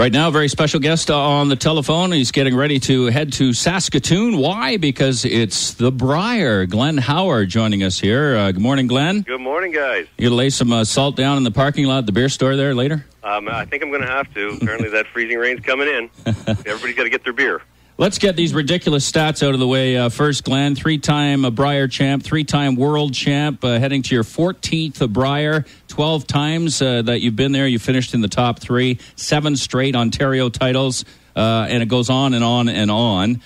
Right now, a very special guest on the telephone. He's getting ready to head to Saskatoon. Why? Because it's the Brier. Glenn Howard joining us here. Good morning, Glenn. Good morning, guys. You lay some salt down in the parking lot at the beer store there later? I think I'm going to have to. Apparently that freezing rain's coming in. Everybody's got to get their beer. Let's get these ridiculous stats out of the way first, Glenn. 3-time Brier champ, 3-time world champ, heading to your 14th Brier. 12 times that you've been there, you finished in the top 3. 7 straight Ontario titles, and it goes on and on and on.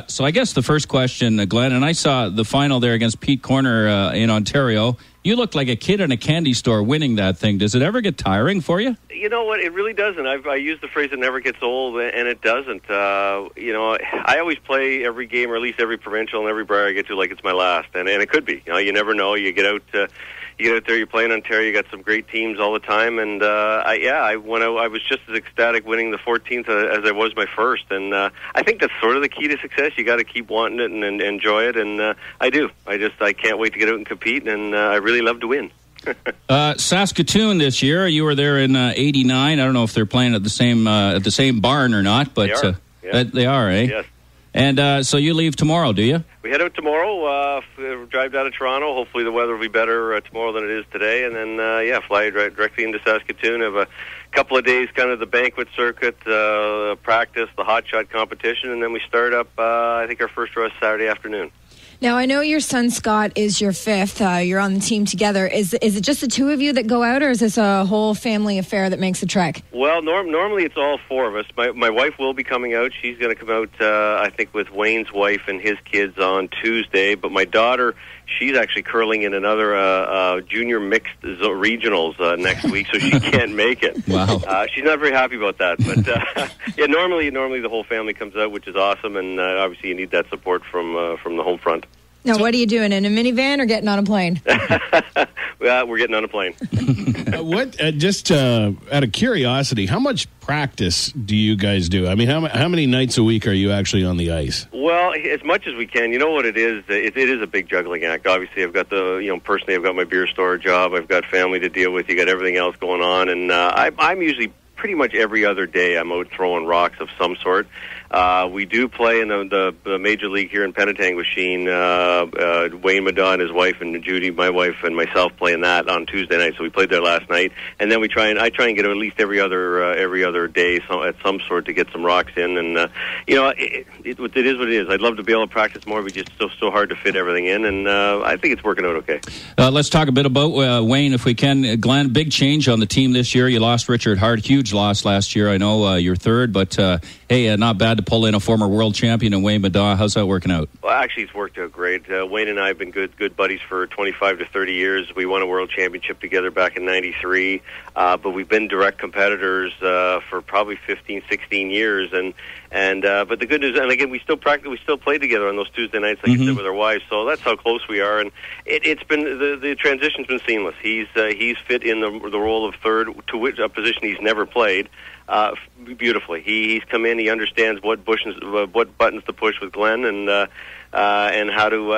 So I guess the first question, Glenn, and I saw the final there against Pete Corner in Ontario. You look like a kid in a candy store winning that thing. Does it ever get tiring for you? You know what? It really doesn't. I use the phrase "it never gets old," and it doesn't. I always play every game, or at least every provincial and every Brier I get to, like it's my last, and it could be. You never know. You get out there, you play in Ontario. You got some great teams all the time, and I was just as ecstatic winning the 14th as I was my first, and I think that's sort of the key to success. You got to keep wanting it and enjoy it, and I do. I can't wait to get out and compete, and I really love to win. Saskatoon this year, you were there in '89. I don't know if they're playing at the same barn or not, but they are, eh? Yes. And so you leave tomorrow, do you? We head out tomorrow, drive down to Toronto. Hopefully the weather will be better tomorrow than it is today. And then, fly directly into Saskatoon. Have a couple of days, kind of the banquet circuit, practice, the hot shot competition. And then we start up, I think our first race Saturday afternoon. Now, I know your son Scott is your 5th. You're on the team together. Is it just the 2 of you that go out, or is this a whole family affair that makes the trek? Well, normally it's all 4 of us. My wife will be coming out. She's going to come out, I think, with Wayne's wife and his kids on Tuesday. But my daughter, she's actually curling in another junior mixed regionals next week, so she can't make it. Wow. She's not very happy about that. But normally the whole family comes out, which is awesome, and obviously you need that support from the home front. Now, what are you doing, in a minivan or getting on a plane? We're getting on a plane. Just out of curiosity, how much practice do you guys do? I mean, how many nights a week are you actually on the ice? Well, as much as we can. You know what it is? It is a big juggling act. Obviously, I've got personally, I've got my beer store job. I've got family to deal with. You got everything else going on. And I'm usually pretty much every other day I'm out throwing rocks of some sort. We do play in the Major League here in Penetang Machine. Wayne Madaw and his wife, and Judy, my wife, and myself playing that on Tuesday night. So we played there last night, and then I try and get at least every other day at some sort to get some rocks in. And it is what it is. I'd love to be able to practice more, but it's so hard to fit everything in. And I think it's working out okay. Let's talk a bit about Wayne, if we can. Glenn, big change on the team this year. You lost Richard Hart, huge loss last year. I know you're 3rd, but hey, not bad to pull in a former world champion in Wayne Madaw. How's that working out? Well, actually, it's worked out great. Wayne and I have been good buddies for 25 to 30 years. We won a world championship together back in '93, but we've been direct competitors for probably 15, 16 years. But the good news, and again, we still practice, we still play together on those Tuesday nights, like I said, with our wives. So that's how close we are, and it's been the transition's been seamless. He's fit in the role of 3rd, to which a position he's never played. Beautifully. He's come in. He understands what buttons to push with Glenn, and how to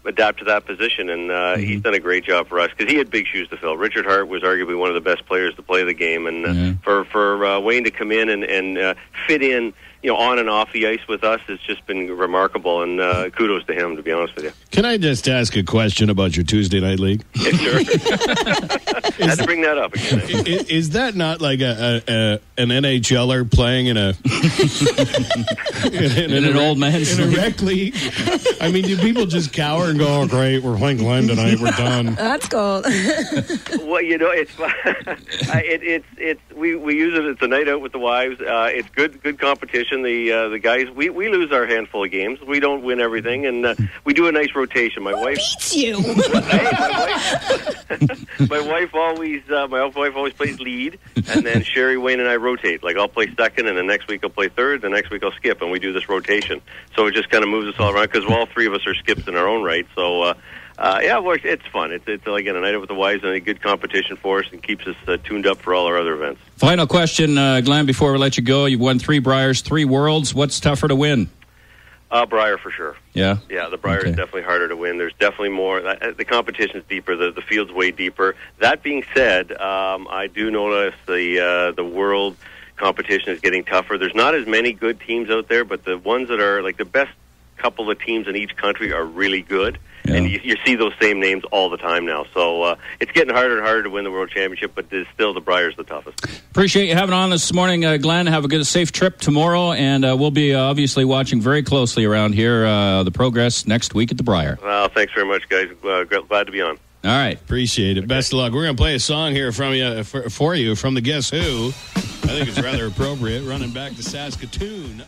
adapt to that position. And he's done a great job for us, because he had big shoes to fill. Richard Hart was arguably one of the best players to play the game, and for Wayne to come in and fit in, on and off the ice with us, has just been remarkable, and kudos to him, to be honest with you. Can I just ask a question about your Tuesday night league? Yeah, sure. Had to bring that up again. Is that not like an NHLer playing in an old man's in a rec league? I mean, do people just cower and go, "Oh, great, we're playing Glenn tonight, we're done"? That's cool. Well, we use it. It's a night out with the wives. It's good competition. The guys, we lose our handful of games. We don't win everything, and we do a nice rotation. My wife beats you. My wife always plays lead, and then Sherry, Wayne, and I rotate. Like, I'll play second, and the next week I'll play third. The next week I'll skip, and we do this rotation. So it just kind of moves us all around, because all 3 of us are skips in our own right. So it's fun. It's again a night out with the wives, and a good competition for us, and keeps us tuned up for all our other events. Final question, Glenn, before we let you go. You've won 3 Briers, 3 Worlds. What's tougher to win? Briar for sure. Yeah? Yeah, the Briar Okay. is definitely harder to win. There's definitely more. The competition's deeper. The field's way deeper. That being said, I do notice the world competition is getting tougher. There's not as many good teams out there, but the ones that are like the best couple of teams in each country are really good. Yeah. And you see those same names all the time now. So it's getting harder and harder to win the World Championship, but still the Briar's the toughest. Appreciate you having on this morning, Glenn. Have a good, safe trip tomorrow, and we'll be obviously watching very closely around here the progress next week at the Briar. Well, thanks very much, guys. Glad to be on. All right. Appreciate it. Best of luck. We're going to play a song here from you for you from the Guess Who. I think it's rather appropriate. Running back to Saskatoon.